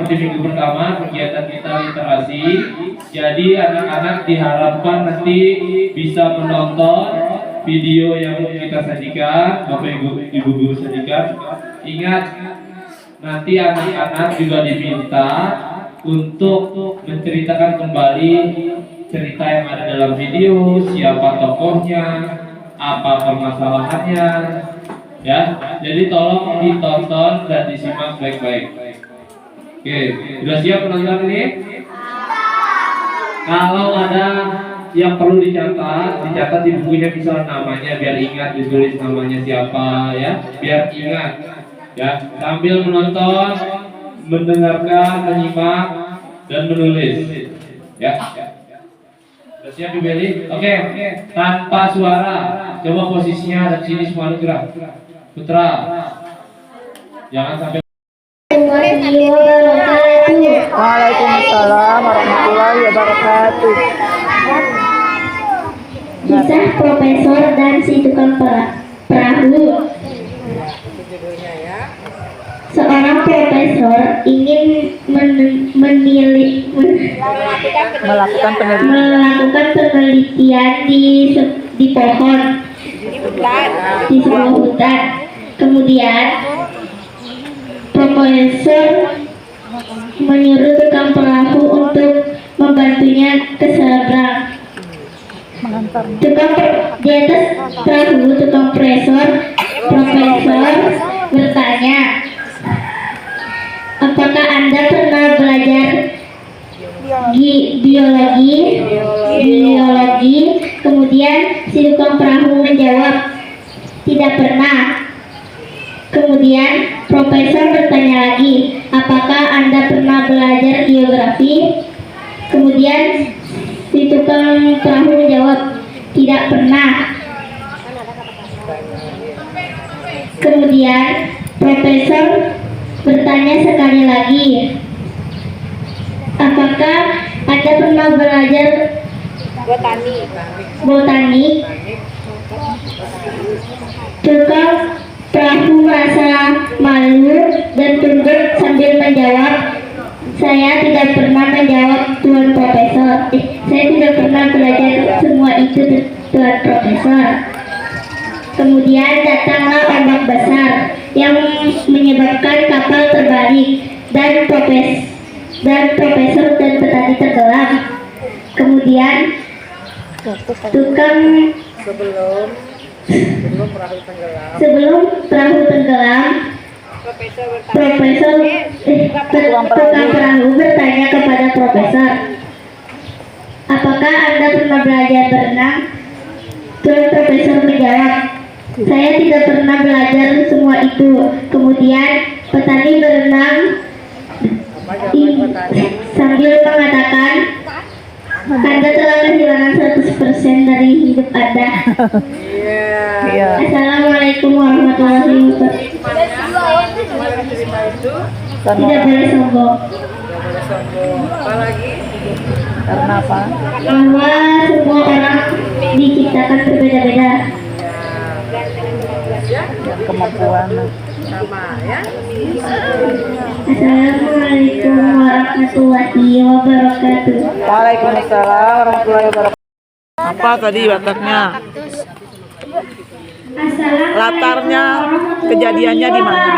seperti minggu pertama kegiatan kita literasi. Jadi anak-anak diharapkan nanti bisa menonton video yang kita sajikan, Bapak Ibu Guru sajikan. Ingat, nanti anak-anak juga diminta untuk menceritakan kembali cerita yang ada dalam video, siapa tokohnya, apa permasalahannya, ya. Jadi tolong ditonton dan disimak baik-baik. Oke, sudah siap penonton ini? Kalau ada yang perlu dicatat di bukunya, misalnya namanya, biar ingat ditulis namanya siapa, ya, biar ingat, ya. Sambil menonton, mendengarkan, menyimak, dan menulis, ya. Sudah siap dibeli? Oke. Tanpa suara, coba posisinya ada sini semua gerak. Putra, jangan sampai. Waalaikumsalam warahmatullahi wabarakatuh. Kisah Profesor dan si tukang perahu. Seorang profesor ingin melakukan penelitian di pohon di sebuah hutan. Kemudian profesor menyuruh tukang perahu untuk membantunya ke seberang. Di atas perahu, tukang profesor bertanya, apakah Anda pernah belajar biologi? Kemudian si tukang perahu menjawab, tidak pernah. Kemudian profesor bertanya lagi, apakah Anda pernah belajar geografi? Kemudian si tukang perahu menjawab, tidak pernah. Kemudian profesor bertanya sekali lagi, apakah Anda pernah belajar botani? Tukang perahu merasa malu dan tunduk sambil menjawab, saya tidak pernah menjawab, Tuan Profesor. Saya tidak pernah belajar semua itu, Tuan Profesor. Kemudian datanglah ombak besar yang menyebabkan kapal terbalik dan profesor dan petani tenggelam. Kemudian sebelum perahu tenggelam, tukang perahu bertanya kepada profesor, apakah Anda pernah belajar berenang? Tuan Profesor menjawab, saya tidak pernah belajar semua itu. Kemudian petani berenang sambil mengatakan, Anda telah kehilangan 100% dari hidup Anda. Assalamualaikum warahmatullahi wabarakatuh. Tidak boleh sombong. Apa lagi? Karena apa? Bahwa semua orang diciptakan berbeda-beda. Kemampuan sama ya. Assalamualaikum warahmatullahi wabarakatuh. Waalaikumsalam warahmatullahi wabarakatuh. Apa tadi bataknya? Latarnya, kejadiannya di mana?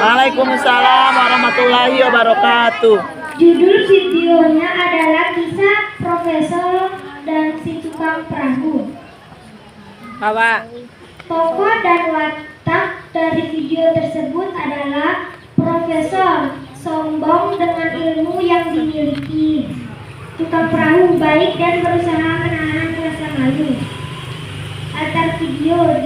Waalaikumsalam warahmatullahi wabarakatuh. Judul videonya adalah kisah Profesor dan si tukang perahu. Bawa. Tokoh dan watak dari video tersebut adalah Profesor sombong dengan ilmu yang dimiliki, tukang perahu baik dan berusaha menahan rasa malu. Latar video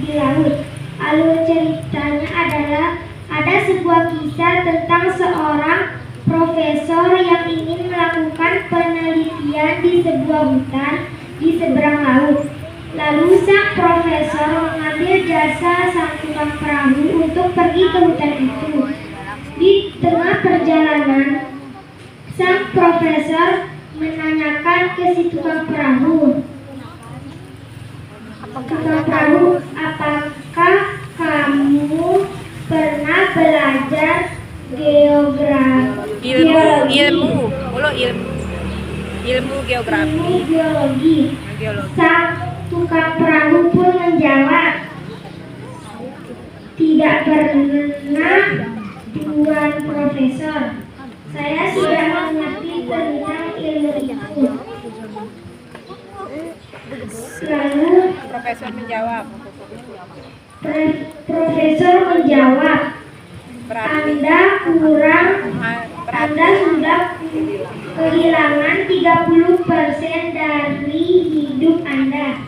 di laut. Alur ceritanya adalah ada sebuah kisah tentang seorang profesor yang ingin melakukan penelitian di sebuah hutan di seberang laut. Lalu sang profesor mengambil jasa sang tukang perahu untuk pergi ke hutan itu. Di tengah perjalanan, sang profesor menanyakan ke si tukang perahu, apakah kamu pernah belajar Ilmu geografi. ilmu geologi. Geologi. Sang tukang perahu pun menjawab, tidak pernah, Tuan Profesor. Saya sudah mengerti tentang ilmu itu. Lalu Profesor menjawab. Profesor menjawab, Berarti Anda sudah kehilangan 30% dari hidup Anda.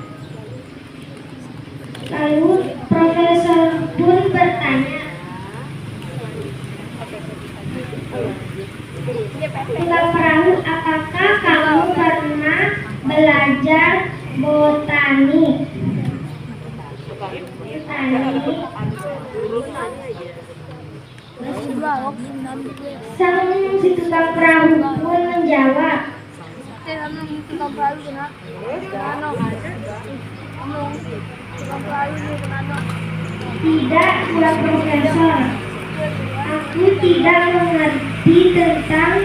Lalu Profesor pun bertanya, tukang perahu, apakah kamu pernah belajar botani? Sang si tukang perahu pun menjawab, tidak, Tuan Profesor. Aku tidak mengerti tentang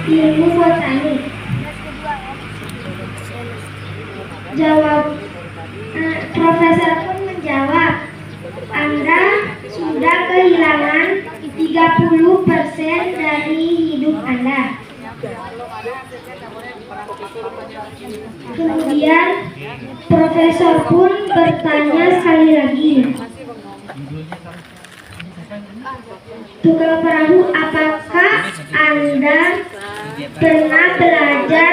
ilmu botani. Profesor pun menjawab, Anda sudah kehilangan 30% dari hidup Anda. Kemudian Profesor pun bertanya sekali lagi, tukang perahu, apakah Anda pernah belajar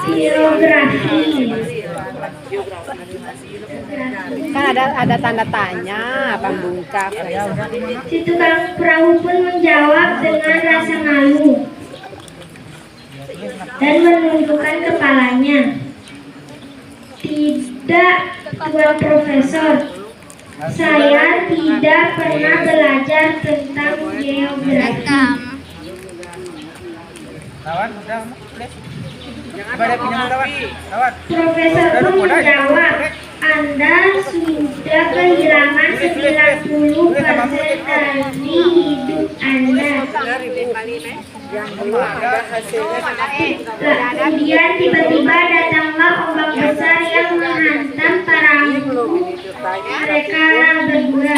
geografi? Kan ada tanda tanya, pembungkap. Si tukang perahu pun menjawab dengan rasa malu dan menundukkan kepalanya. Tidak, Tuan Profesor. Saya tidak pernah belajar tentang geografi. Profesor pun menjawab, Anda sudah kehilangan 90% dari hidup Anda. Kemudian tiba-tiba datanglah ombak besar yang menghantam perahu mereka berdua.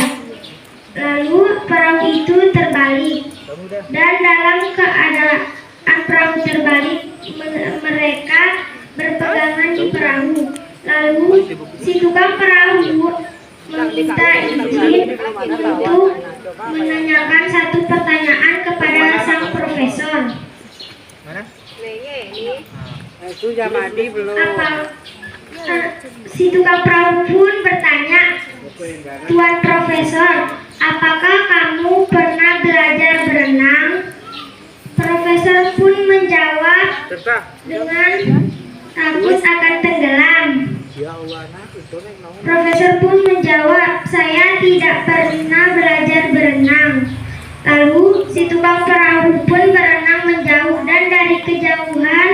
Lalu perahu itu terbalik, dan dalam keadaan perahu terbalik, mereka berpegangan di perahu. Lalu si tukang perahu meminta izin untuk menanyakan satu pertanyaan kepada sang profesor. Si tukang perahu pun bertanya, Tuan Profesor, apakah kamu pernah belajar berenang? Profesor pun menjawab dengan takut akan tenggelam. Profesor pun menjawab, saya tidak pernah belajar berenang. Lalu si tukang perahu pun berenang menjauh, dan dari kejauhan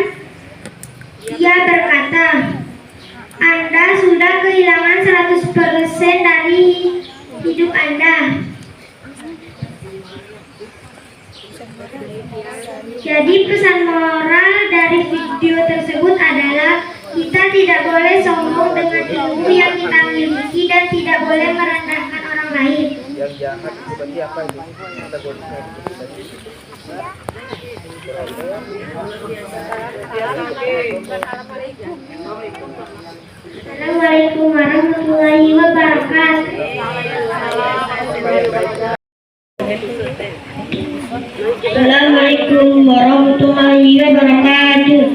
ia berkata, Anda sudah kehilangan 100% dari hidup Anda. Jadi pesan moral dari video tersebut adalah kita tidak boleh sombong dengan ilmu yang kita miliki dan tidak boleh merendahkan orang lain. Yang jahat seperti apa itu? Kategorisnya tadi. Assalamualaikum warahmatullahi wabarakatuh. Assalamualaikum warahmatullahi wabarakatuh.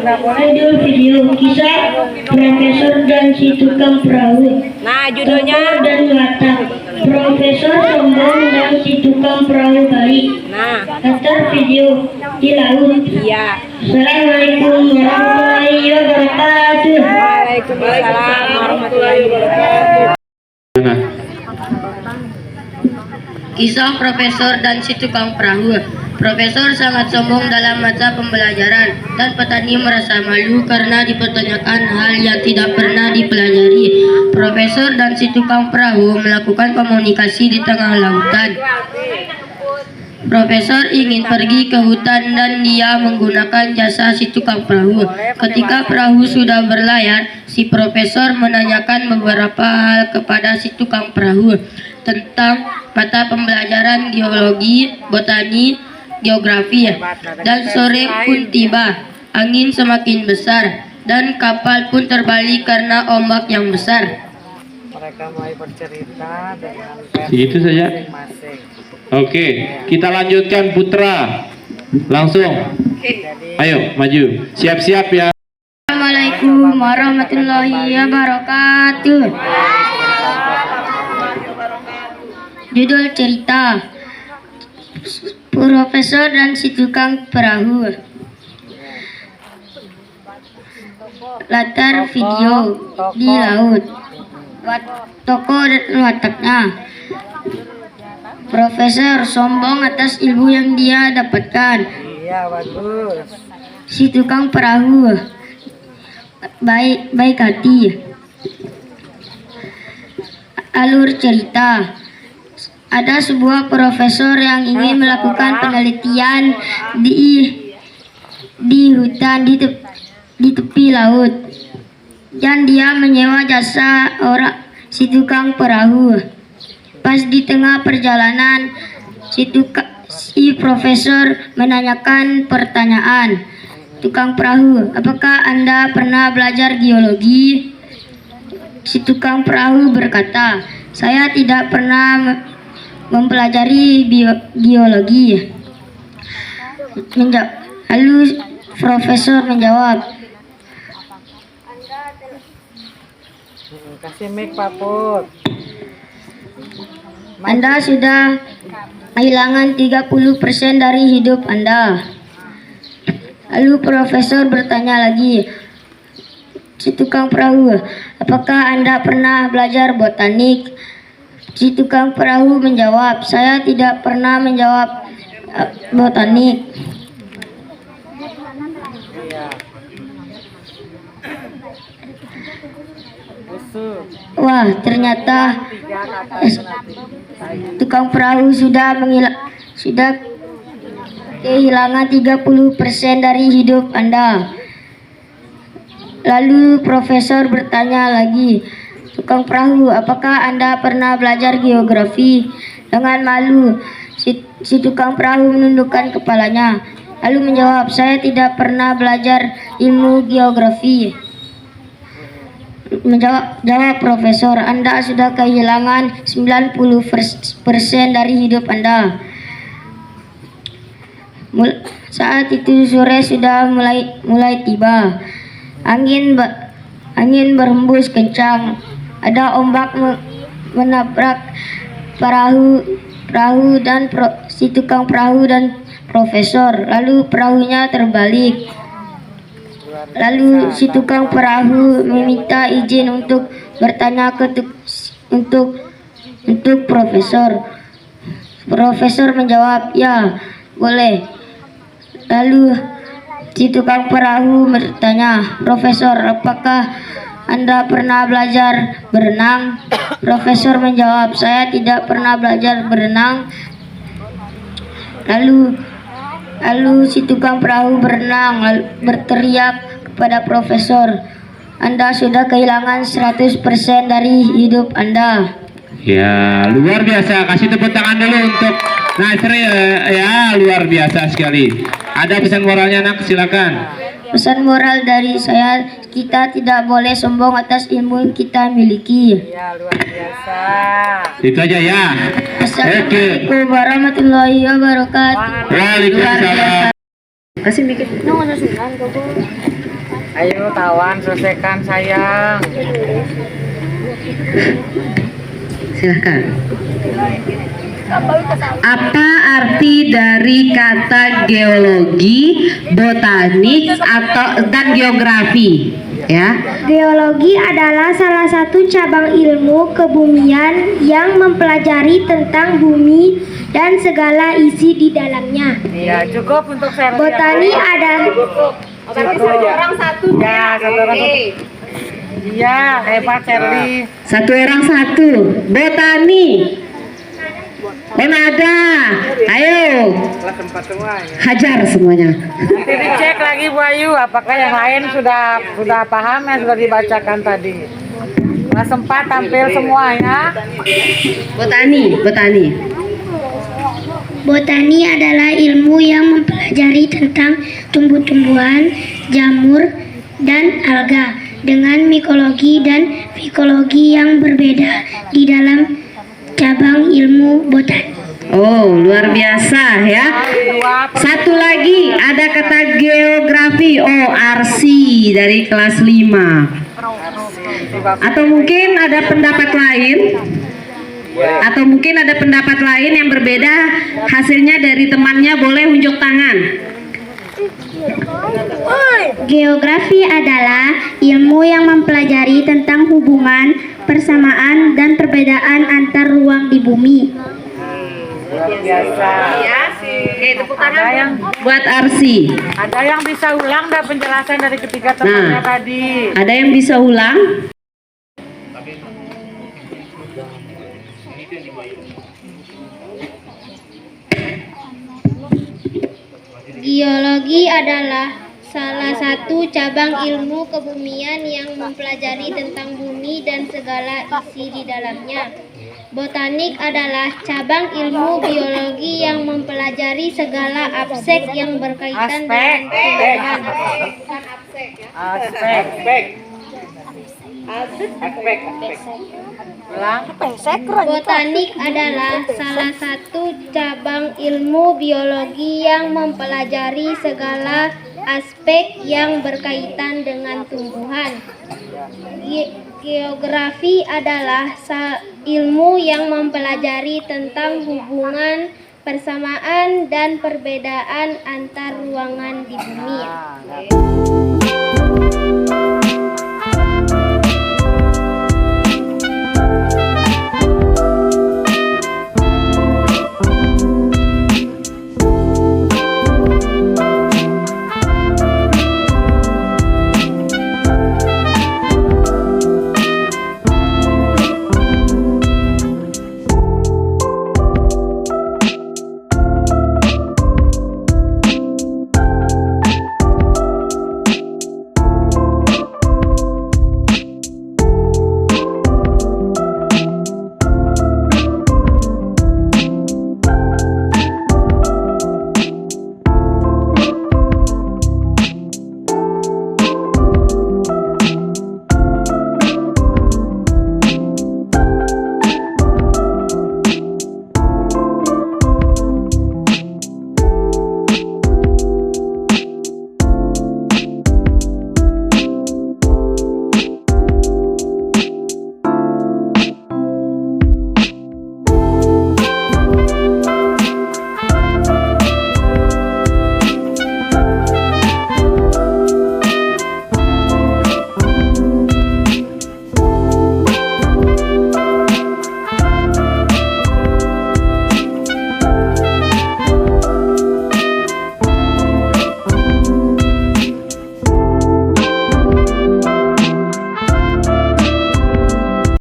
Judul video kisah Profesor dan si tukang perahu. Nah, judulnya. Dan watak Profesor sombong dan si tukang perahu baik. Nah, Latar video di laut. iya. Assalamualaikum warahmatullahi wabarakatuh. Waalaikumsalam warahmatullahi wabarakatuh. Kisah Profesor dan si tukang perahu. Profesor sangat sombong dalam masa pembelajaran dan petani merasa malu karena dipertanyakan hal yang tidak pernah dipelajari. Profesor dan si tukang perahu melakukan komunikasi di tengah lautan. Profesor ingin pergi ke hutan dan dia menggunakan jasa si tukang perahu. Ketika perahu sudah berlayar, si profesor menanyakan beberapa hal kepada si tukang perahu tentang mata pembelajaran geologi, botani, geografi. Dan sore pun tiba, angin semakin besar dan kapal pun terbalik karena ombak yang besar. Mereka mulai bercerita dengan Segitu saja. masing-masing. Oke, kita lanjutkan Putra. Langsung. Ayo, maju. Siap-siap ya. Assalamualaikum warahmatullahi wabarakatuh. Judul cerita: Profesor dan si tukang perahu. Latar video di laut. Toko dan wataknya. Profesor sombong atas ilmu yang dia dapatkan. Iya, bagus. Si tukang perahu baik hati. Alur cerita: ada sebuah profesor yang ingin melakukan penelitian di hutan di tepi laut, dan dia menyewa jasa si tukang perahu. Pas di tengah perjalanan, si profesor menanyakan pertanyaan. Tukang perahu, apakah Anda pernah belajar geologi? Si tukang perahu berkata, saya tidak pernah mempelajari geologi. Lalu profesor menjawab, Kasih mic Pak Put. Anda sudah kehilangan 30% dari hidup Anda. Lalu profesor bertanya lagi, si tukang perahu, apakah Anda pernah belajar botanik? Si tukang perahu menjawab, saya tidak pernah menjawab botanik. Iya. Wah, ternyata tukang perahu sudah kehilangan 30% dari hidup Anda. Lalu profesor bertanya lagi, tukang perahu, apakah Anda pernah belajar geografi? Dengan malu, si tukang perahu menundukkan kepalanya, lalu menjawab, saya tidak pernah belajar ilmu geografi. Jawab profesor, Anda sudah kehilangan 90% dari hidup Anda. Saat itu sore sudah mulai tiba. Angin berhembus kencang. Ada ombak menabrak perahu dan si tukang perahu dan profesor. Lalu perahunya terbalik. Lalu si tukang perahu meminta izin untuk bertanya untuk profesor. Profesor menjawab, ya boleh. Lalu si tukang perahu bertanya, Profesor, apakah Anda pernah belajar berenang? Profesor menjawab, saya tidak pernah belajar berenang. Lalu si tukang perahu berenang berteriak kepada profesor, Anda sudah kehilangan 100% dari hidup Anda. Ya, luar biasa. Kasih tepuk tangan dulu untuk Nasri ya, luar biasa sekali. Ada pesan moralnya, Nak? Silakan. Pesan moral dari saya, kita tidak boleh sombong atas ilmu yang kita miliki. Iya, luar biasa. Itu aja ya. Assalamualaikum warahmatullahi wabarakatuh. Waalaikumsalam. Kasih mikir. Nggak ada sunan kok. Ayo tawan, selesaikan sayang. Silahkan. Apa arti dari kata geologi, botanik, dan geografi? Ya. Geologi adalah salah satu cabang ilmu kebumian yang mempelajari tentang bumi dan segala isi di dalamnya. Ya, cukup untuk share. Botani ada Orang satu. Ya, satu orang satu. Iya, hebat Shirley. Satu orang satu. Botani. Ada. Ayo. Kelas 4 semua ya. Hajar semuanya. Nanti dicek lagi Bu Ayu, apakah yang lain sudah paham yang sudah dibacakan tadi. Kelas 4 tampil semua ya. Botani. Botani adalah ilmu yang mempelajari tentang tumbuh-tumbuhan, jamur, dan alga dengan mikologi dan fikologi yang berbeda di dalam cabang ilmu botani. Oh, luar biasa ya. Satu lagi ada kata geografi, ORC dari kelas 5. Atau mungkin ada pendapat lain? Atau mungkin ada pendapat lain yang berbeda, hasilnya dari temannya, boleh unjuk tangan. Geografi adalah ilmu yang mempelajari tentang hubungan, persamaan, dan perbedaan antar ruang di bumi. Luar biasa. Ada yang Buat Arsi. ada yang bisa ulang nggak penjelasan dari ketiga temannya tadi? Ada yang bisa ulang? Geologi adalah salah satu cabang ilmu kebumian yang mempelajari tentang bumi dan segala isi di dalamnya. Botanik adalah cabang ilmu biologi yang mempelajari segala aspek yang berkaitan dengan tumbuhan. Aspek. Ulang. Botanik adalah salah satu cabang ilmu biologi yang mempelajari segala aspek yang berkaitan dengan tumbuhan. Geografi adalah ilmu yang mempelajari tentang hubungan, persamaan, dan perbedaan antar ruangan di bumi.